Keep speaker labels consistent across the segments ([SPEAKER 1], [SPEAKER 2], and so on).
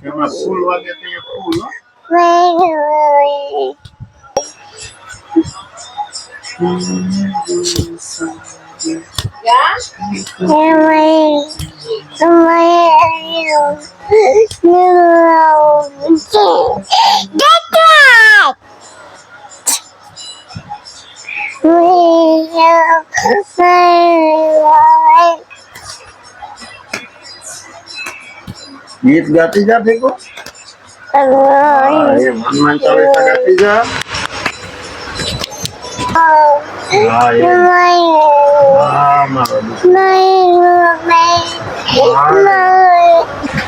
[SPEAKER 1] એમાં ફૂલ વાગે તો એ ફૂલ गीत गाती जा फेंको ये हनुमान चालीसा गाती जा हाँ ये हाँ मारो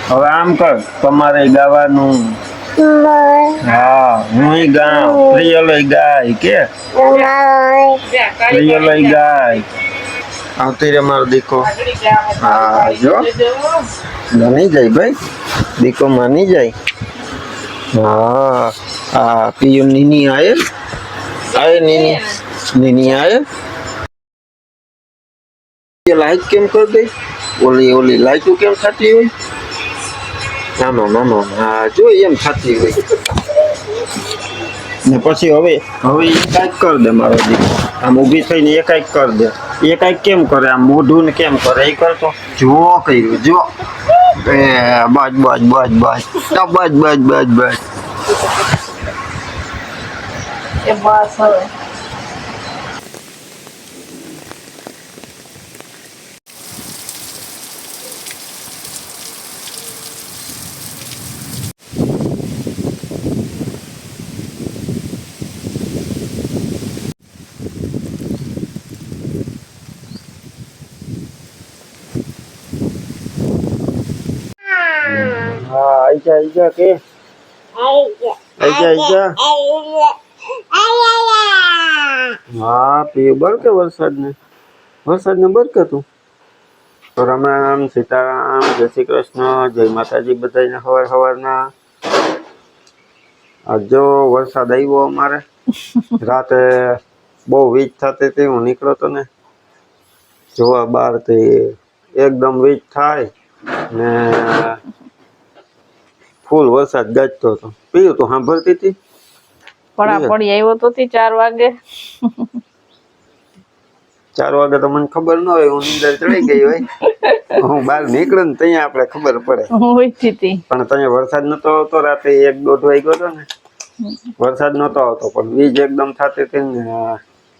[SPEAKER 1] હવે આમ કર તમારે ગાવાનું હા હું ગાઉં પ્રિયલય ગાય કે પ્રિયલય ગાય આવતી રે મારો દીકો હા જો માની જાય ભાઈ દીકો માની જાય हाँ हाँ पियो नीनी आए आए नीनी नीनी आए ये लाइट केम कर दे ओली ओली लाइट केम थती हुई नानो नानो हाँ जो एम थती हुई ने પછી હવે હવે એકાઈક કર દે મારો દીકરો આમ ઊભી થઈને એકાઈક કર દે એકાઈક કેમ કરે આમ મોઢું ને કેમ કરે એ કરતો જો કર્યું જો એ બસ બસ બસ બસ તો બસ બસ બસ બસ
[SPEAKER 2] એ બસ હવે
[SPEAKER 1] हाँ आइजा के आइजा हाँ पीयो बर के वरसाद ने बर के तू तो राम राम सीताराम जय श्री कृष्ण जय माताजी बधाईने हवार हवारना आज जो वरसाद आव्यो अमारे राते बहु वीज थती थी हूँ निकळ्यो तो ने जोवा बार थी एकदम वीज थाय ने फूल वरसाद गाजतो तो पीयू तो सांभळती थी
[SPEAKER 2] पड़ा पड़ी आव्यो तो 4 वागे
[SPEAKER 1] 4 वागे तो मन खबर न होय हूँ निंदर चढ़ी गई होय हूँ बार निकळ्यो ने तई आपणे खबर पड़े
[SPEAKER 2] होती थी
[SPEAKER 1] पण तई वरसाद नतो आवतो राते 1-1.5 वाग्यो तो ने वरसाद नतो आवतो पण वीज एकदम थती थी ने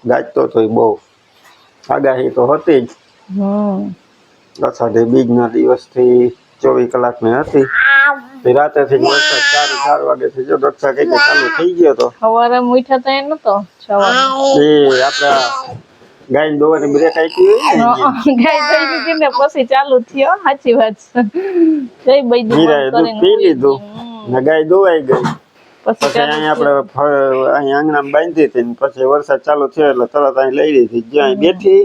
[SPEAKER 1] गाजतो तो बहु आगाही तो हती ज अषाढ़ी बीजना दिवसथी 24 कलाकनी हती राते थी वरसाद 4 वागे थी जो रक्षा कई चालू थई गयो तो
[SPEAKER 2] सवारे मीठा तो ए नतो 6 वागे
[SPEAKER 1] ए आपड़ा गाय दोवानी ब्रेक आईती
[SPEAKER 2] गाय दई दीधी ने પછી ચાલુ થયો સાચી વાત છે જઈ બૈદુ
[SPEAKER 1] કરીને પી લીધું ને ગાય દોવાઈ ગઈ પછી અહીં આપણે અહીં આંગણામાં બાંધી હતી ને પછી વરસાદ ચાલુ થયો એટલે તરત અહીં લઈ લીધી જ્યાં બેઠી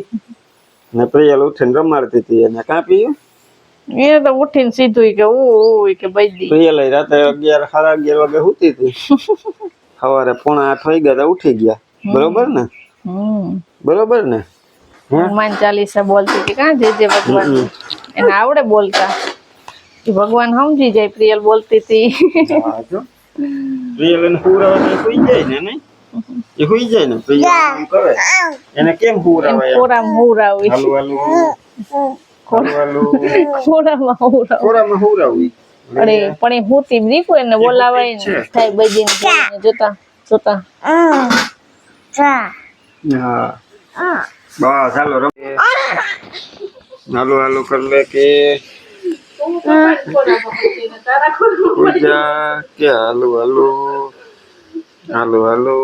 [SPEAKER 1] ને પ્રિયલ ઉઠીને રમાડતી હતી અને કાં પીયું
[SPEAKER 2] એ તો ઉઠીને સીધું કે ઓ કે બૈદી
[SPEAKER 1] પ્રિયલ રાતે 11 સાડા 11 વાગે સૂતી હતી સવારે 7:45 વાગ્યા તા ઉઠી ગયા બરોબર ને बरोबर ने
[SPEAKER 2] हनुमान चालीसा बोलती थी कहाँ जय भगवान एने आवड़े बोलता कि भगवान समझी जाए प्रियल बोलती थी
[SPEAKER 1] हां जो प्रियल ने हुरावे तो हुई जाए ने नहीं ये हुई जाए ने प्रियल काम करे एने केम हुरावे
[SPEAKER 2] कोरा हुरावे
[SPEAKER 1] हलो हलो कोरा में हुरावे
[SPEAKER 2] अरे पण ए होती ब्रीको एने बोलावाय ने थाय बजीने जोता जोता
[SPEAKER 1] हाँ बस हेलो रमे हेलो हेलो कर ले के पूजा क्या हेलो हेलो हेलो हेलो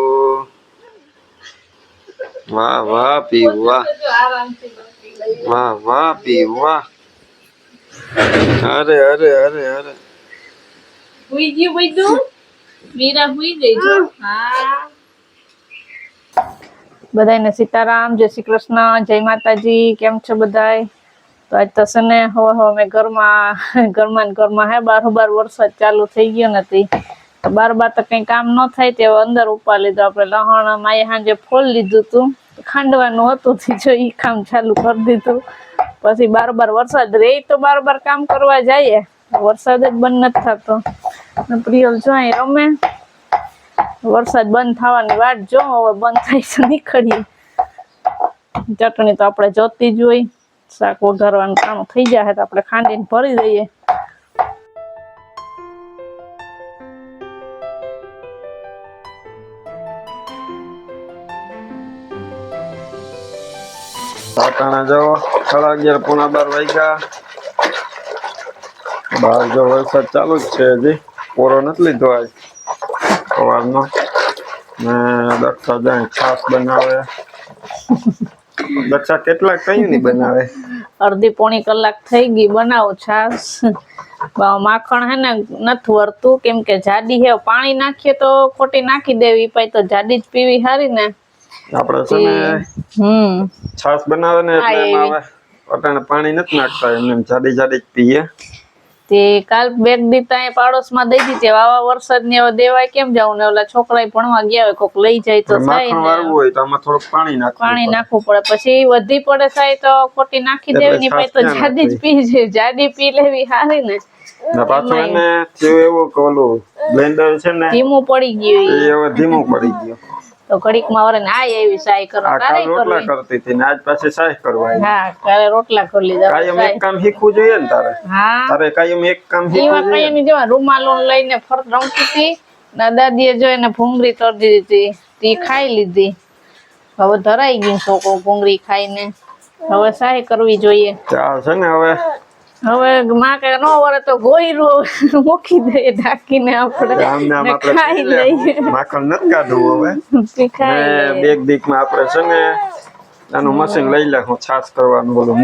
[SPEAKER 1] वाह वाह पी वाह वाह वाह पी वाह अरे अरे अरे अरे
[SPEAKER 2] हुई गई बैदू मीरा हुई गई जो हाँ बधाई सीताराम जय श्री कृष्ण जय माताजी केम छो बधाई तो आज तो सने हो मैं घर में है बार वरसाद चालू थई गयो नथी तो बार तो कई काम न थाय ते अंदर उपा लीधो आपणे लहण माए हांजे फोल लीधुं तु खांडवानुं हतुं थी जो ई काम चालू कर दीधुं पछी बार वरसाद रे तो बार काम करवा जाइए વરસાદ જ બંધ નથી થતો. પ્રિયલ જો અહીં રમે, વરસાદ બંધ થવાની વાટ જો, હવે બંધ થાય તો નીકળીએ. ચટણી તો આપણે જોતી જ હોય, શાક વઘારવાનું કામ થઈ જાય તો આપણે ખાંડીને ભરી દઈએ.
[SPEAKER 1] પાટાણા જો 11:30 પોણા 12 વાગ્યા. બહાર જો વરસાદ ચાલુ જ છે, હજી પોરો નથી લીધો આજ સવારનો. ને દક્ષા જાય છાશ બનાવે. દક્ષા કેટલાક કયું નહીં બનાવે,
[SPEAKER 2] અડધી પોણી કલાક થઈ ગઈ બનાવું છાશ. માખણ હે ને નથી વરતું, કેમ કે જાડી હે, પાણી નાખીએ તો ખોટી નાખી દેવી, પછી તો જાડી જ પીવી સારી ને.
[SPEAKER 1] આપણે છે ને છાશ બનાવે ને એટલે એમાં હવે અટાણે પાણી નથી નાખતા, એમને જાડી જાડી જ પીએ.
[SPEAKER 2] તે કાલ બેગ દીતા પાડોશમાં દઈ દીધી, આવા વરસાદ ને હવે દેવાય કેમ જાવ ને, ઓલા છોકરા ભણવા ગયા હોય, કોક લઈ જાય તો
[SPEAKER 1] માખણ વાળવું હોય તો આમાં થોડુંક પાણી
[SPEAKER 2] નાખવું પડે, પછી વધી પડે થાય તો ખોટી નાખી દેવી ની, પછી તો જાડી જ પી જાય, જાડી પી લેવી સારી ને.
[SPEAKER 1] પાછું એને થયું એવું કે ઓલું બ્લેન્ડર છે ને
[SPEAKER 2] ધીમું પડી ગયું,
[SPEAKER 1] એ હવે ધીમું પડી ગયું.
[SPEAKER 2] તો ઘડીક માં વરે ને એવી સાય કરો,
[SPEAKER 1] કાલે રોટલા કરતી હતી ને આજ પાછી સાય કરવા.
[SPEAKER 2] હા, કાલે રોટલા કરી લીધા.
[SPEAKER 1] કાયમ એક કામ શીખવું જોઈએ ને તારે.
[SPEAKER 2] હા,
[SPEAKER 1] તારે કાયમ એક કામ શીખવું જોઈએ.
[SPEAKER 2] કાયમ જો રૂમાલો લઈને ફરત રમતી હતી, દાદીએ જો એને ભૂંગળી તળી દીધી હતી, તે ખાઈ લીધી. હવે ધરાઈ ગયું છોકરો ભૂંગળી ખાઈને, હવે સાય કરવી જોઈએ.
[SPEAKER 1] ચાલ છે ને હવે
[SPEAKER 2] માં કે નો વરે તો ગોયરું મૂકી દે ઢાંકીને, આપણે ખાઈ લઈએ.
[SPEAKER 1] માખણ નથી કાઢવું હવે, બેગ દીકમાં આપણે છે ને આનું મશીન લઈ લે, હું છાશ કરવાનું બોલું.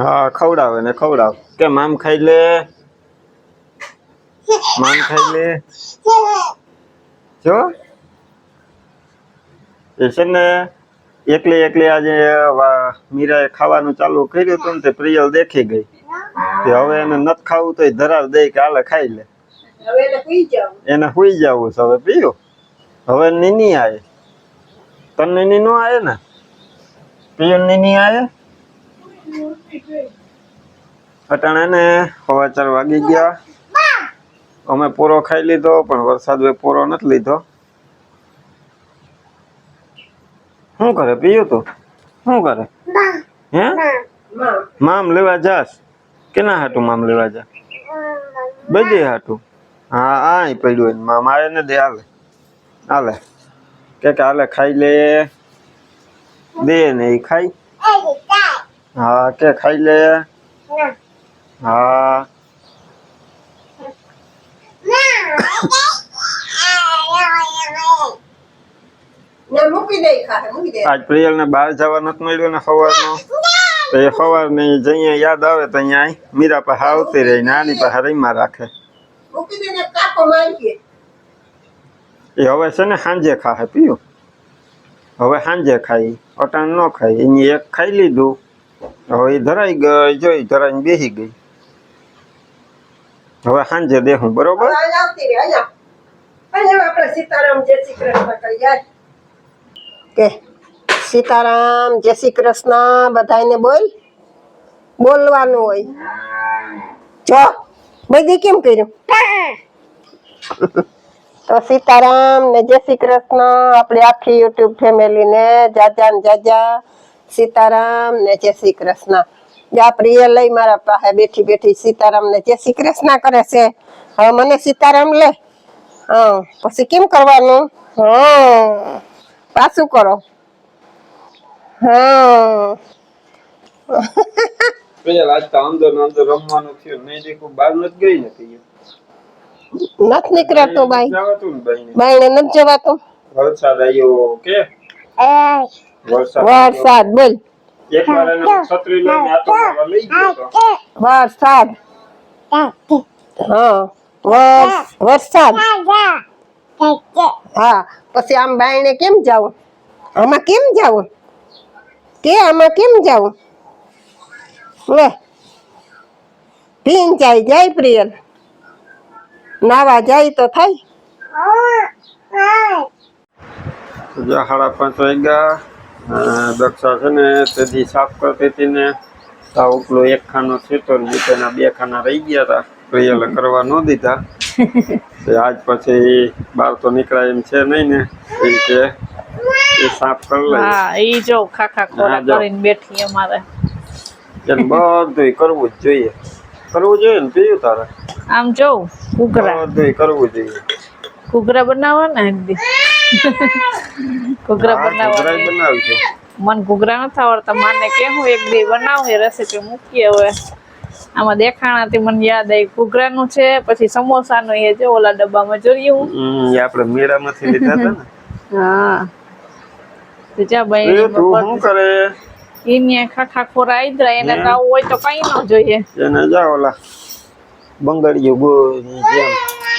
[SPEAKER 1] હા, ખવડાવે ને ખવડાવ કે મામ ખાઈ લે, મામ ખાઈ લે. જો એ છે ને એકલી આજે મીરાએ ખાવાનું ચાલુ કર્યું હતું ને તે પ્રિયલ દેખી ગઈ, તે હવે એને નથી ખાવું તો ધરાવ દે કે હાલે ખાઈ લે. એને હુઈ જવું છે હવે. પીયું હવે નીની આવે, તને નીની નો આવે ને, પ્રિયલ નીની આવે. અટાણે ને 4:15 વાગી ગયા. અમે પૂરો ખાઈ લીધો, પણ વરસાદ પૂરો નથી લીધો. શું કરે પીયું તું, શું કરે હે? મામ લેવા જાસ, કેના હાટું મામ લેવા જા? બધી હાટું. હા, આ પડ્યું મામ આવે ને દે, હાલે હાલે કે હાલે ખાઈ લે, દે ને એ ખાઈ. હા કે ખાઈ લે. હા આજ પ્રિયલ ને બહાર જવા નથી મળ્યું ને સવારનો, તો એ સવારની જઈએ યાદ આવે તો અહીંયા મીરા પાસે આવતી રહી ને આની પાસે રહીમાં રાખે. એ હવે છે ને સાંજે ખાશે. પીયું હવે સાંજે ખાઈ, અટાણ ન ખાઈ. એની એક ખાઈ લીધું, હવે એ ધરાઈ ગઈ, જોઈ ધરાઈને બેસી ગઈ. હવે સાંજે દેખું, બરોબર.
[SPEAKER 3] કે સીતારામ, જય શ્રી કૃષ્ણ બધાને બોલવાનું હોય. જો બધી કેમ કર્યું? તો સીતારામ ને જય શ્રી કૃષ્ણ આપણી આખી યુટ્યુબ ફેમિલી ને જાજા ને જાજા સીતારામ ને જય શ્રી કૃષ્ણ. જા પ્રિય લઈ મારા પાસે બેઠી બેઠી સીતારામ ને જય શ્રી કૃષ્ણ કરે છે. હવે મને સીતારામ લે. હા, પછી કેમ કરવાનું? હા, પાછું કરો. હા,
[SPEAKER 1] આજ તો અંદર રમવાનું થયું નહીં, દેખું બહાર નથી ગઈ નથી.
[SPEAKER 3] નથી નીકળાતું બાઈ, બાઈને નથી જવાતું.
[SPEAKER 1] વરસાદ આવ્યો કે
[SPEAKER 3] વરસાદ બોલ.
[SPEAKER 1] એકવાર એને છત્રી લઈને આટો મારવા લઈ ગયો તો.
[SPEAKER 3] વરસાદ. હા, વરસાદ. હા, પછી આમ બાઈને કેમ જાવું? આમાં કેમ જાવું? કે આમાં કેમ જાવું? લે ભીન જાય પ્રિયલ, નાવા જાય તો થાય.
[SPEAKER 1] 5:30 વાગ્યા. દક્ષા છે ને તેથી સાફ કરતી હતી ને આ ઉપલો એક ખાનો થયો ને નીચેના 2 ખાના રહી ગયા હતા પ્રિયલે કરવા ન દીધા તે આજ પછી બહાર તો નીકળાય એમ છે નહીં ને એ કે એ સાફ કરી લઈએ
[SPEAKER 2] હા ઈ જો ખાખા ખોરા
[SPEAKER 1] હા, જો.
[SPEAKER 2] કરીને બેઠી અમારે
[SPEAKER 1] એને બધું કરવું જ જોઈએ ને પીયું તારે
[SPEAKER 2] આમ જો ઘૂઘરા
[SPEAKER 1] બધું કરવું જોઈએ
[SPEAKER 2] ઘૂઘરા બનાવવાના એક દી ઘૂઘરા
[SPEAKER 1] હા,
[SPEAKER 2] બનાવવા
[SPEAKER 1] ઘૂઘરાય બનાવજો
[SPEAKER 2] મન ઘૂઘરા નથી આવડતા માને કે હું એક દી બનાવું એ રેસીપી મૂકીએ હવે આમાં દેખાણાથી મને યાદ આવી ઘૂઘરાનું છે પછી સમોસાનું એ જો ઓલા ડબ્બામાં જોયું
[SPEAKER 1] એ આપણે મેળામાંથી લીધા હતા ને
[SPEAKER 2] હા તો જા
[SPEAKER 1] એ
[SPEAKER 2] બહેણી
[SPEAKER 1] તું શું કરે
[SPEAKER 2] એને ખાખા ખોરા આઈદરા એને તો આવું હોય તો કઈ ન જોઈએ
[SPEAKER 1] એને જા ઓલા બંગડીયું ગોની જેમ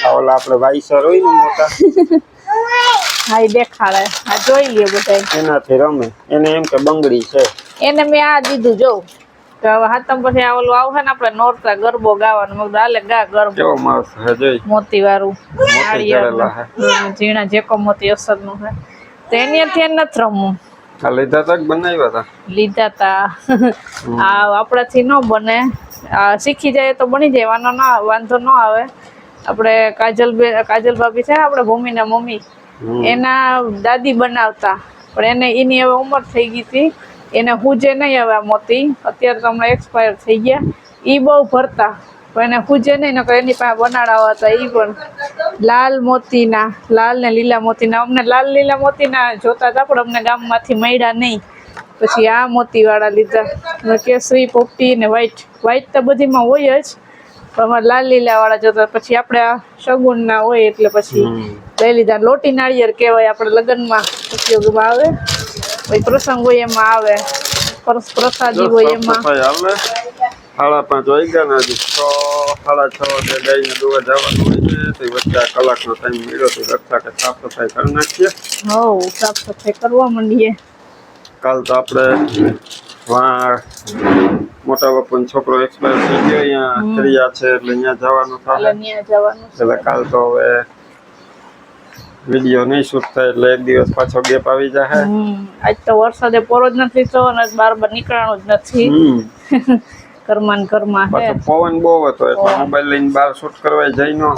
[SPEAKER 1] આ ઓલા આપણે વાઈસર હોય ને મોટા
[SPEAKER 2] હા ઈ દેખાડે આ જોઈ લે બધા
[SPEAKER 1] એનાથી રમે એને એમ કે બંગડી છે
[SPEAKER 2] એને મેં આ દીધું જો તો હવે હાથમ પછી આ ઓલું આવશે ને આપણે નોરતા ગરબો ગાવાનો મગ હાલે ગા ગરબો
[SPEAKER 1] કેવો માણસ હે જોઈ
[SPEAKER 2] મોતી વાળું
[SPEAKER 1] જડેલા હે
[SPEAKER 2] ઝીણા જેકો મોતી અસર નું હે તો એની નથી રમવું
[SPEAKER 1] આ લીધા તક બનાવ્યા હતા
[SPEAKER 2] લીધા તા આ આપણાથી ન બને આ શીખી જાય તો બની જાય વાંધો ન આવે આપણે કાજલ ભાભી છે ને આપણે ભૂમિના મમ્મી એના દાદી બનાવતા પણ એની હવે ઉંમર થઈ ગઈ હતી એને હુજે નહીં હવે આ મોતી અત્યારે તો હમણાં એક્સપાયર થઈ ગયા ઈ બહુ ભરતા પણ એને હુજે નહીં નકર એની પાસે બનાડાવા હતા ઈ પણ લાલ ને લીલા મોતીના અમને લાલ લીલા મોતીના જોતા હતા પણ અમને ગામમાંથી મળ્યા નહીં પછી આ મોતી વાળા લીધા કેસરી પોપટી ને વ્હાઈટ તો બધીમાં હોય જ પણ અમારે લાલ લીલા વાળા જોતા પછી આપણે આ શગુન ના હોય એટલે પછી લઈ લીધા લોટી નાળિયેર કહેવાય આપણે લગ્નમાં ઉપયોગમાં આવે પછી પ્રસંગ હોય એમાં આવે પ્રસાદી હોય એમાં
[SPEAKER 1] હાલે 5:30 વાગ્યા ને હજી 6, 6:30 ગાયને દોવા જવાનું હોય છે તો વચ્ચે આ કલાકનો ટાઈમ મળ્યો તો રક્ષા કે સાફ સફાઈ કરી નાખીએ
[SPEAKER 2] હવ સાફ સફાઈ કરવા માંડીએ
[SPEAKER 1] કાલ તો આપણે મોટા બાપુનો છોકરો એક્સપાયર થઈ ગયો અહીંયા ક્રિયા છે એટલે અહીંયા જવાનું
[SPEAKER 2] એટલે
[SPEAKER 1] થાય
[SPEAKER 2] ત્યાં જવાનું છે.
[SPEAKER 1] એટલે કાલ તો હવે વિડીયો નહીં શૂટ થાય એટલે એક દિવસ પાછો ગેપ આવી જાય
[SPEAKER 2] આજ તો વરસાદે પોરો જ નથી તો અને બાર નીકળવાનું જ નથી ઘરમાં ને ઘરમાં હે
[SPEAKER 1] પાછો પવન બહુ હતો એટલે મોબાઈલ લઈને બહાર શૂટ કરવા જઈ ન ગયો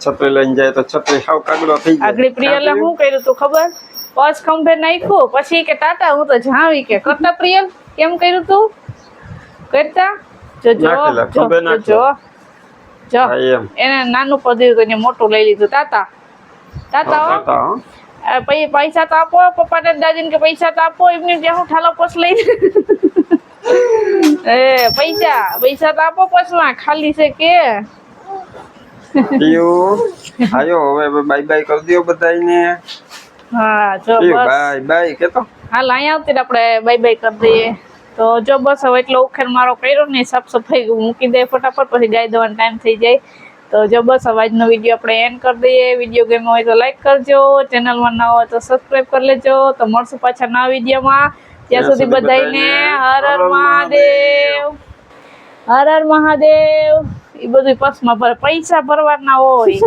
[SPEAKER 1] છત્રી લઈને જાય તો છત્રી સાવ કાગડો થઈ જાય
[SPEAKER 2] આગળ પ્રિયલે શું કર્યું તું ખબર પસ ખંભે નાખ્યું પછી કે ટાટા હું તો જાવી કે કરતા પ્રિયલ કેમ કર્યું તું કરતા જો
[SPEAKER 1] નાખી લે, ખંભે
[SPEAKER 2] જો
[SPEAKER 1] નાખી
[SPEAKER 2] જો જો
[SPEAKER 1] હા, એમ
[SPEAKER 2] એને નાનું પદ્યું તો એને મોટું લઈ લીધું તાતા
[SPEAKER 1] તાતા, હો.
[SPEAKER 2] પૈસા તો આપો પપ્પા ને દાદી કે પૈસા તો આપો એમની ત્યાં હું ઠાલો પસ લઈ પૈસા તો આપો પસમાં ખાલી છે કે
[SPEAKER 1] પિયુ આયો હવે બાય બાય કરી દયો બધાયને
[SPEAKER 2] હા જો
[SPEAKER 1] પિયુ
[SPEAKER 2] બસ
[SPEAKER 1] બાય બાય કેતો
[SPEAKER 2] હાલ અહીંયા આવતી ને આપણે બાય બાય કરી દઈએ તો જો બસ હવે એટલો ઉખેર મારો કર્યો ને સાફ સફાઈ મૂકી દે ફટાફટ પછી ગાય દવાનો ટાઈમ થઈ જાય તો જો બસ હવે આજનો વિડીયો આપણે એન્ડ કરી દઈએ વિડીયો ગમ્યો હોય તો લાઈક કરજો ચેનલમાં નવા હોય તો સબસ્ક્રાઇબ કરી લેજો તો મળશું પાછા નવા વિડીયોમાં ત્યાં સુધી બધાયને હર હર મહાદેવ હર હર મહાદેવ એ બધું પસમાં પૈસા ભરવાના હોય